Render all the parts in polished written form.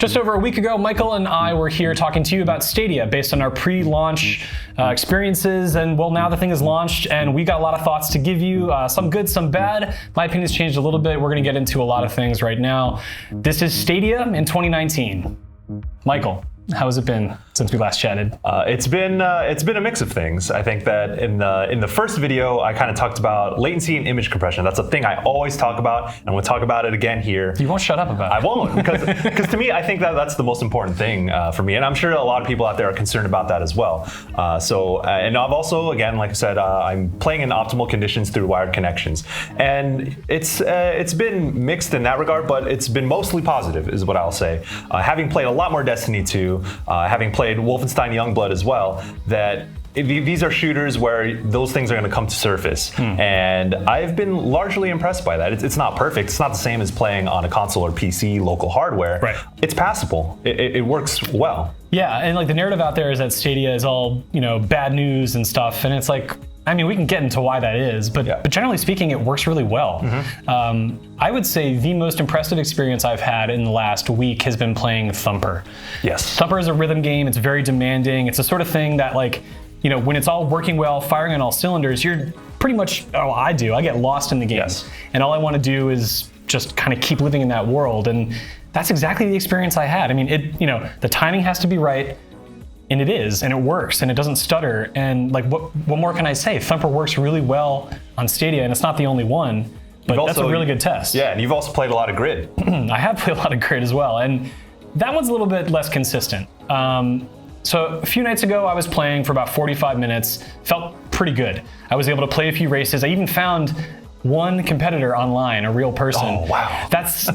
Just over a week ago, Michael and I were here talking to you about Stadia based on our pre-launch experiences, and well, now the thing is launched and we got a lot of thoughts to give you, some good, some bad. My opinion's changed a little bit. We're gonna get into a lot of things right now. This is Stadia in 2019. Michael, how has it been since we last chatted? It's been a mix of things. I think that in the first video, I kind of talked about latency and image compression. That's a thing I always talk about, and I'm going to talk about it again here. You won't shut up about it. I won't, because to me, I think that that's the most important thing for me, and I'm sure a lot of people out there are concerned about that as well. And I've also, again, like I said, I'm playing in optimal conditions through wired connections, and it's been mixed in that regard, but it's been mostly positive, is what I'll say. Having played a lot more Destiny 2, having played Wolfenstein Youngblood as well, that these are shooters where those things are going to come to surface. And I've been largely impressed by that. It's not perfect. It's not the same as playing on a console or PC local hardware. Right. It's passable. It works well. Yeah, and like the narrative out there is that Stadia is all, bad news and stuff, and it's like, I mean, we can get into why that is, but generally speaking, it works really well. I would say the most impressive experience I've had in the last week has been playing Thumper. Yes. Thumper is a rhythm game. It's very demanding. It's the sort of thing that, like, when it's all working well, firing on all cylinders, you're pretty much, I get lost in the game. Yes. And all I want to do is just kind of keep living in that world. And that's exactly the experience I had. I mean, the timing has to be right. And it is, and it works, and it doesn't stutter. And like, what more can I say? Thumper works really well on Stadia, and it's not the only one, but that's a really good test. Yeah, and you've also played a lot of Grid. I have played a lot of Grid as well, and that one's a little bit less consistent. So a few nights ago, I was playing for about 45 minutes, felt pretty good. I was able to play a few races. I even found one competitor online, a real person. Oh, wow. That's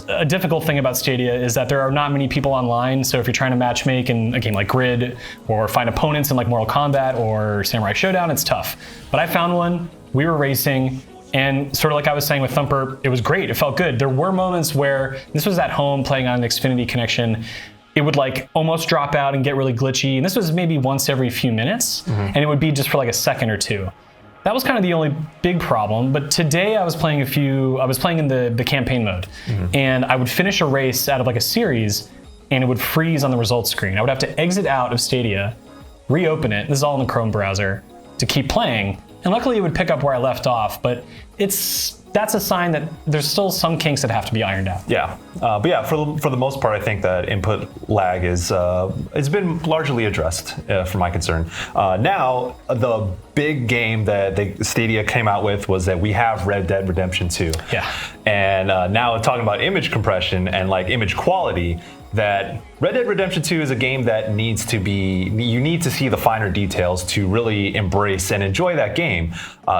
a difficult thing about Stadia, is that there are not many people online. So if you're trying to matchmake in a game like Grid, or find opponents in like Mortal Kombat or Samurai Showdown, it's tough. But I found one, we were racing, and sort of like I was saying with Thumper, it was great, it felt good. There were moments where, this was at home playing on an Xfinity connection, it would like almost drop out and get really glitchy. And this was maybe once every few minutes, and it would be just for like a second or two. That was kind of the only big problem, but today I was playing in the campaign mode, and I would finish a race out of like a series, and it would freeze on the results screen. I would have to exit out of Stadia, reopen it, this is all in the Chrome browser, to keep playing, and luckily it would pick up where I left off, but that's a sign that there's still some kinks that have to be ironed out. Yeah, but yeah, for the most part, I think that input lag it's been largely addressed from my concern. Now, the big game that Stadia came out with was that we have Red Dead Redemption 2. Yeah. And now talking about image compression and like image quality, that Red Dead Redemption 2 is a game that you need to see the finer details to really embrace and enjoy that game.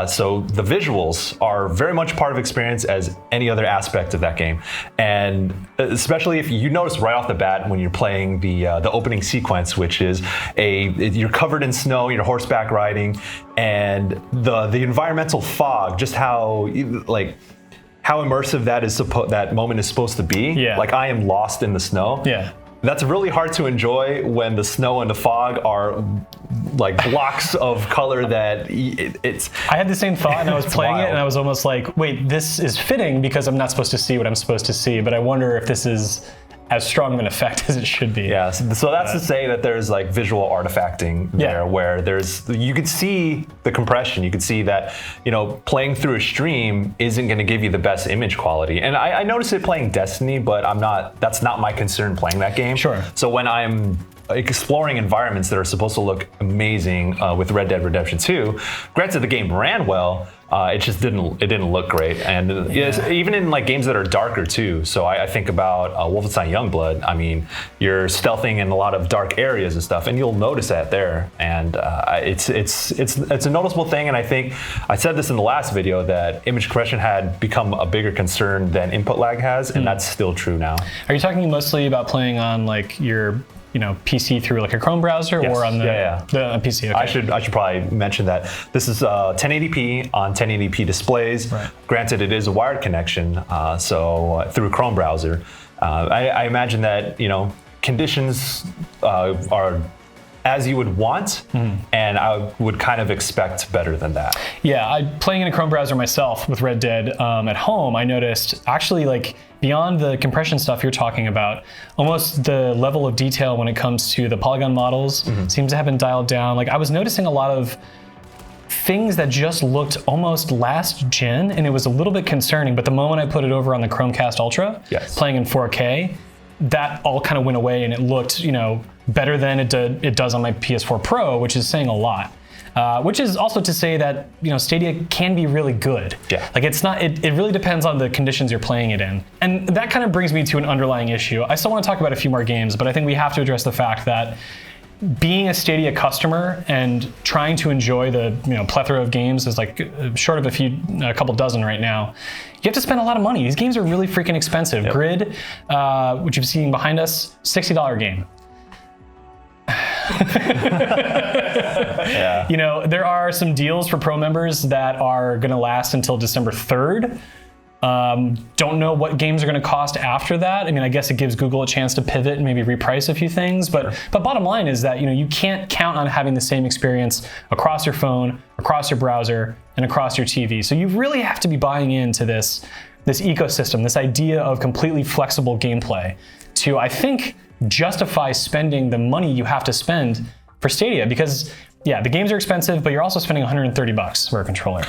So the visuals are very much part of experience as any other aspect of that game. And especially if you notice right off the bat when you're playing the opening sequence, which is you're covered in snow, you're horseback riding, and the environmental fog, just how immersive that moment is supposed to be. Yeah. Like, I am lost in the snow. Yeah. That's really hard to enjoy when the snow and the fog are like blocks of color that it's... I had the same thought, and I was playing wild. it, and I was almost like, wait, this is fitting because I'm not supposed to see what I'm supposed to see, but I wonder if this is as strong of an effect as it should be. Yeah, so that's to say that there's like visual artifacting there, where you could see the compression, you could see that, playing through a stream isn't going to give you the best image quality. And I noticed it playing Destiny, but that's not my concern playing that game. Sure. So when I'm exploring environments that are supposed to look amazing with Red Dead Redemption 2, granted the game ran well, it just didn't look great. And even in like games that are darker too. So I think about Wolfenstein Youngblood. I mean, you're stealthing in a lot of dark areas and stuff, and you'll notice that there. And it's a noticeable thing. And I think I said this in the last video that image compression had become a bigger concern than input lag has, and that's still true now. Are you talking mostly about playing on like your PC through like a Chrome browser, or on the PC? Okay. I should probably mention that this is 1080p on 1080p displays. Right. Granted, it is a wired connection, so through a Chrome browser. I imagine that conditions are as you would want, and I would kind of expect better than that. Yeah, playing in a Chrome browser myself with Red Dead at home, I noticed actually like beyond the compression stuff you're talking about, almost the level of detail when it comes to the polygon models seems to have been dialed down. Like I was noticing a lot of things that just looked almost last gen, and it was a little bit concerning, but the moment I put it over on the Chromecast Ultra, playing in 4K, that all kind of went away and it looked, you know, better than it does on my PS4 Pro, which is saying a lot. Which is also to say that, you know, Stadia can be really good. Yeah. Like it's not, it really depends on the conditions you're playing it in. And that kind of brings me to an underlying issue. I still want to talk about a few more games, but I think we have to address the fact that being a Stadia customer and trying to enjoy the, you know, plethora of games is like short of a couple dozen right now. You have to spend a lot of money. These games are really freaking expensive. Yep. Grid, which you've seen behind us, $60 game. Yeah. You know, there are some deals for Pro members that are going to last until December 3rd. Don't know what games are going to cost after that. I mean, I guess it gives Google a chance to pivot and maybe reprice a few things. But bottom line is that, you know, you can't count on having the same experience across your phone, across your browser, and across your TV. So you really have to be buying into this ecosystem, this idea of completely flexible gameplay to, I think, justify spending the money you have to spend for Stadia, because yeah, the games are expensive, but you're also spending $130 for a controller.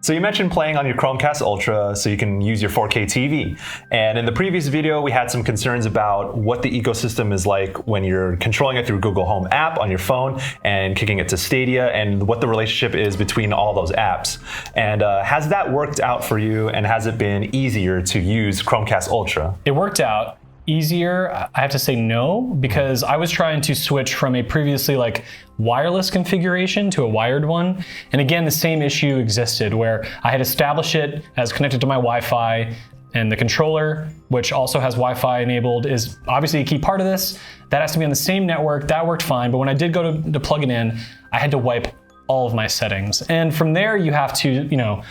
So you mentioned playing on your Chromecast Ultra so you can use your 4K TV. And in the previous video, we had some concerns about what the ecosystem is like when you're controlling it through Google Home app on your phone and kicking it to Stadia, and what the relationship is between all those apps. And has that worked out for you, and has it been easier to use Chromecast Ultra? It worked out. Easier, I have to say no, because I was trying to switch from a previously like wireless configuration to a wired one. And again, the same issue existed where I had established it as connected to my Wi-Fi, and the controller, which also has Wi-Fi enabled, is obviously a key part of this. That has to be on the same network. That worked fine. But when I did go to plug it in, I had to wipe all of my settings. And from there, you have to, you know,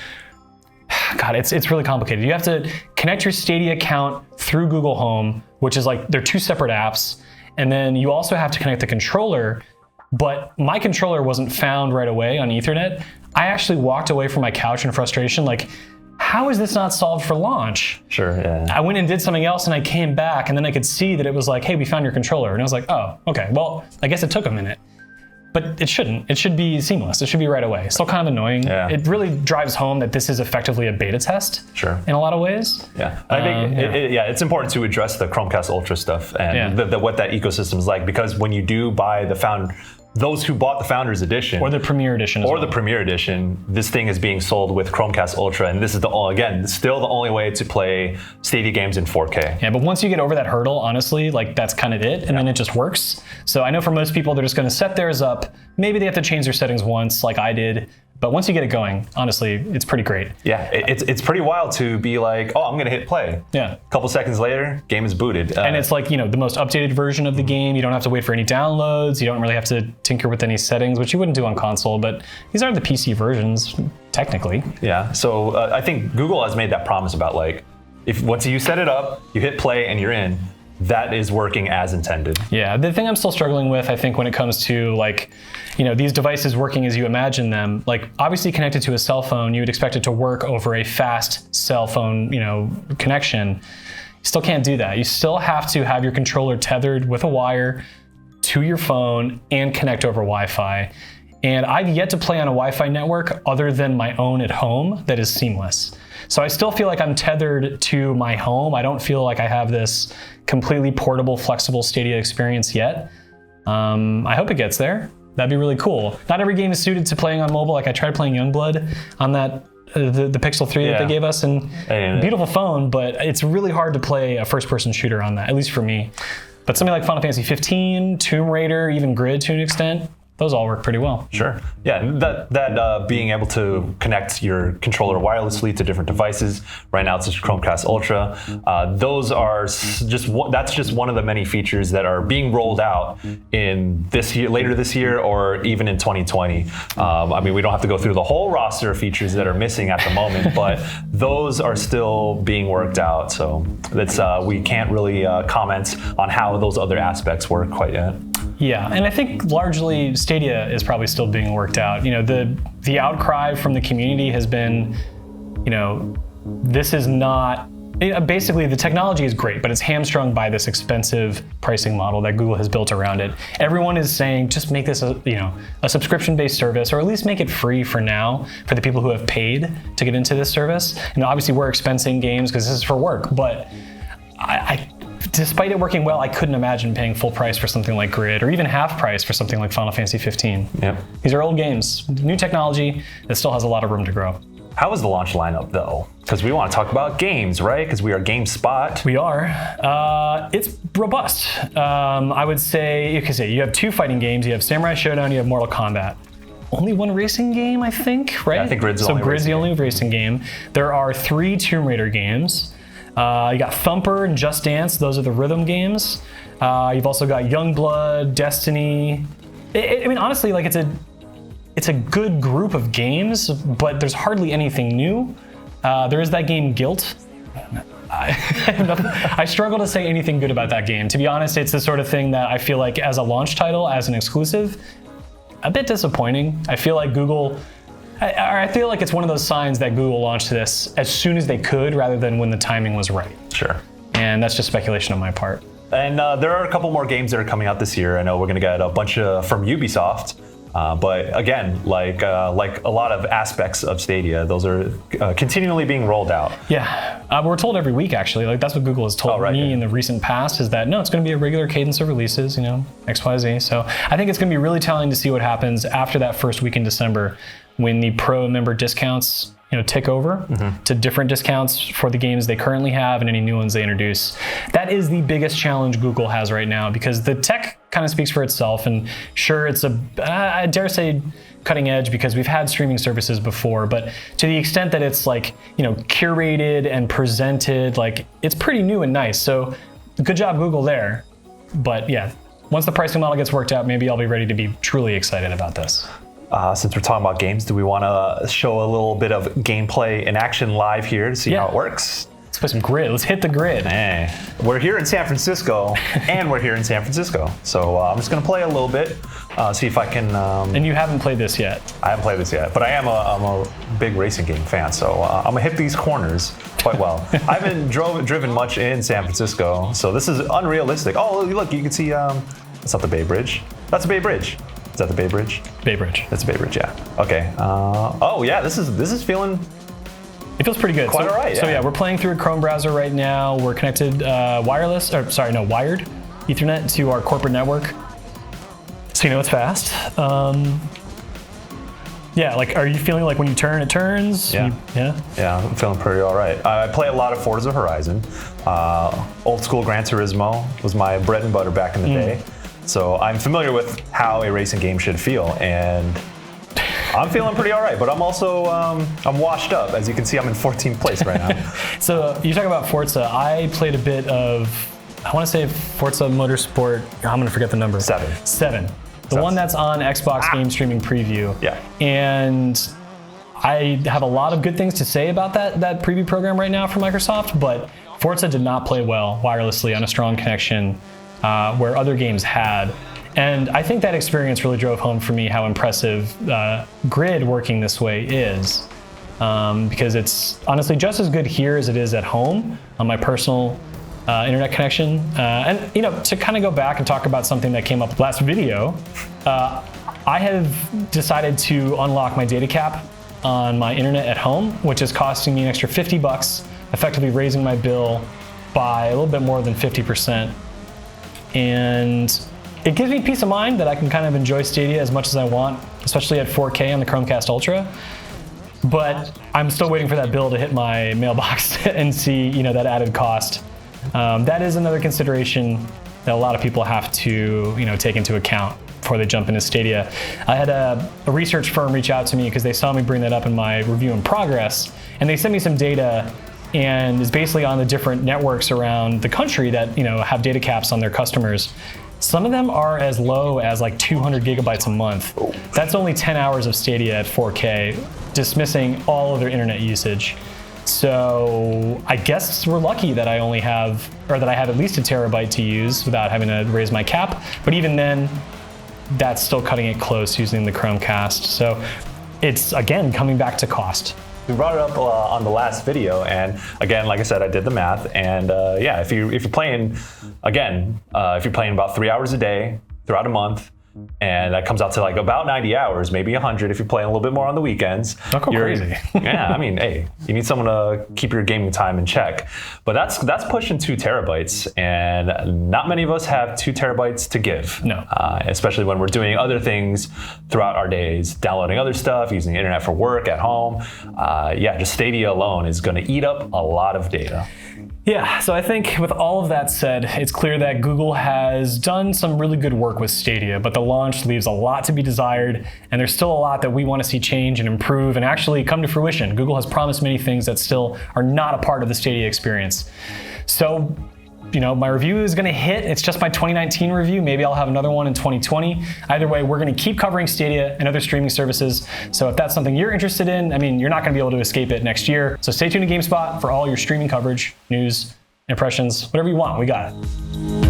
God, it's really complicated. You have to connect your Stadia account through Google Home, which is like, they're two separate apps. And then you also have to connect the controller, but my controller wasn't found right away on Ethernet. I actually walked away from my couch in frustration, like, how is this not solved for launch? Sure, yeah. I went and did something else and I came back and then I could see that it was like, hey, we found your controller. And I was like, oh, okay, well, I guess it took a minute. But it shouldn't. It should be seamless. It should be right away. Still kind of annoying. Yeah. It really drives home that this is effectively a beta test. Sure. In a lot of ways. Yeah. I think it's important to address the Chromecast Ultra stuff and what that ecosystem is like, because when you do buy those who bought the Founders Edition, or the Premier Edition, the Premier Edition, this thing is being sold with Chromecast Ultra, and this is still the only way to play Stadia games in 4K. Yeah, but once you get over that hurdle, honestly, like that's kind of it, and then it just works. So I know for most people, they're just going to set theirs up. Maybe they have to change their settings once, like I did. But once you get it going, honestly, it's pretty great. Yeah, it's pretty wild to be like, oh, I'm going to hit play. Yeah. A couple seconds later, game is booted. And it's like, you know, the most updated version of the game. You don't have to wait for any downloads. You don't really have to tinker with any settings, which you wouldn't do on console. But these are the PC versions, technically. Yeah, so I think Google has made that promise about like, if once you set it up, you hit play and you're in, that is working as intended. Yeah, the thing I'm still struggling with, I think, when it comes to like, you know, these devices working as you imagine them, like obviously connected to a cell phone, you would expect it to work over a fast cell phone, you know, connection. You still can't do that. You still have to have your controller tethered with a wire to your phone and connect over Wi-Fi. And I've yet to play on a Wi-Fi network other than my own at home that is seamless. So I still feel like I'm tethered to my home. I don't feel like I have this completely portable, flexible Stadia experience yet. I hope it gets there. That'd be really cool. Not every game is suited to playing on mobile. Like I tried playing Youngblood on that the Pixel 3 that they gave us, and beautiful phone, but it's really hard to play a first-person shooter on that, at least for me. But something like Final Fantasy 15, Tomb Raider, even Grid to an extent, those all work pretty well. Sure. Yeah, that being able to connect your controller wirelessly to different devices. Right now it's just Chromecast Ultra. Those are that's just one of the many features that are being rolled out in this year, later this year, or even in 2020. I mean, we don't have to go through the whole roster of features that are missing at the moment, but those are still being worked out. So that's we can't really comment on how those other aspects work quite yet. Yeah, and I think largely Stadia is probably still being worked out. You know, the outcry from the community has been, you know, this is not Basically, the technology is great, but it's hamstrung by this expensive pricing model that Google has built around it. Everyone is saying just make this a subscription-based service, or at least make it free for now for the people who have paid to get into this service. And obviously, we're expensing games because this is for work, but despite it working well, I couldn't imagine paying full price for something like Grid, or even half price for something like Final Fantasy 15. Yep. These are old games, new technology that still has a lot of room to grow. How was the launch lineup though? Because we want to talk about games, right? Because we are GameSpot. We are. It's robust. I would say, you have 2 fighting games. You have Samurai Showdown, you have Mortal Kombat. Only 1 racing game, I think, right? Yeah, I think Grid's the only racing game. There are 3 Tomb Raider games. You got Thumper and Just Dance. Those are the rhythm games. You've also got Youngblood, Destiny. I mean, honestly, like it's a good group of games, but there's hardly anything new. There is that game Guilt. I struggle to say anything good about that game. To be honest, it's the sort of thing that I feel like as a launch title, as an exclusive, a bit disappointing. I feel like I feel like it's one of those signs that Google launched this as soon as they could rather than when the timing was right. Sure. And that's just speculation on my part. And there are a couple more games that are coming out this year. I know we're going to get a bunch from Ubisoft. But again, like a lot of aspects of Stadia, those are continually being rolled out. Yeah, we're told every week actually. Like that's what Google has told me in the recent past, is that no, it's going to be a regular cadence of releases, X, Y, Z. So I think it's going to be really telling to see what happens after that first week in December, when the pro member discounts tick over to different discounts for the games they currently have and any new ones they introduce. That is the biggest challenge Google has right now, because the tech kind of speaks for itself, and sure, it's I dare say cutting edge because we've had streaming services before, but to the extent that it's like curated and presented, like it's pretty new and nice. So good job Google there. But yeah, once the pricing model gets worked out, maybe I'll be ready to be truly excited about this. Since we're talking about games, do we want to show a little bit of gameplay in action live here to see how it works? Let's play some Grid. Let's hit the Grid. Hey, we're here in San Francisco, and we're here in San Francisco. So I'm just going to play a little bit, see if I can... And you haven't played this yet. I haven't played this yet, but I'm a big racing game fan, so I'm going to hit these corners quite well. I haven't driven much in San Francisco, so this is unrealistic. Oh, look, you can see... that's not the Bay Bridge. That's the Bay Bridge. Is that the Bay Bridge? Bay Bridge. That's the Bay Bridge, yeah. Okay. Oh yeah, this is feeling. It feels pretty good. Quite all right. So yeah, we're playing through a Chrome browser right now. We're connected wired Ethernet to our corporate network. So it's fast. Yeah, like, are you feeling like when you turn, it turns? Yeah. Yeah, I'm feeling pretty all right. I play a lot of Forza Horizon. Old school Gran Turismo was my bread and butter back in the day. So I'm familiar with how a racing game should feel, and I'm feeling pretty all right. But I'm also I'm washed up. As you can see, I'm in 14th place right now. So you talk about Forza. I played a bit of, I want to say Forza Motorsport. I'm going to forget the number. 7. The one that's on Xbox Game Streaming Preview. Yeah. And I have a lot of good things to say about that preview program right now for Microsoft, but Forza did not play well wirelessly on a strong connection. Where other games had. And I think that experience really drove home for me how impressive Grid working this way is. Because it's honestly just as good here as it is at home on my personal internet connection. And to kind of go back and talk about something that came up last video, I have decided to unlock my data cap on my internet at home, which is costing me an extra $50, effectively raising my bill by a little bit more than 50%. And it gives me peace of mind that I can kind of enjoy Stadia as much as I want, especially at 4K on the Chromecast Ultra. But I'm still waiting for that bill to hit my mailbox and see, that added cost. That is another consideration that a lot of people have to, take into account before they jump into Stadia. I had a research firm reach out to me because they saw me bring that up in my review in progress, and they sent me some data. And is basically on the different networks around the country that have data caps on their customers. Some of them are as low as like 200 gigabytes a month. That's only 10 hours of Stadia at 4K, dismissing all of their internet usage. So I guess we're lucky that I have at least a terabyte to use without having to raise my cap. But even then, that's still cutting it close using the Chromecast. So it's again coming back to cost. We brought it up on the last video, and again, like I said, I did the math, and yeah, if you're playing, again, if you're playing about 3 hours a day throughout a month, and that comes out to like about 90 hours, maybe 100 if you're playing a little bit more on the weekends. Don't go crazy. Yeah, I mean, hey, you need someone to keep your gaming time in check. But that's pushing 2 terabytes, and not many of us have 2 terabytes to give. No. Especially when we're doing other things throughout our days, downloading other stuff, using the internet for work at home. Yeah, just Stadia alone is going to eat up a lot of data. Yeah, so I think with all of that said, it's clear that Google has done some really good work with Stadia, but the launch leaves a lot to be desired, and there's still a lot that we want to see change and improve and actually come to fruition. Google has promised many things that still are not a part of the Stadia experience. So, you know, my review is going to hit. It's just my 2019 review. Maybe I'll have another one in 2020. Either way, we're going to keep covering Stadia and other streaming services. So if that's something you're interested in, I mean, you're not going to be able to escape it next year. So stay tuned to GameSpot for all your streaming coverage, news, impressions, whatever you want. We got it.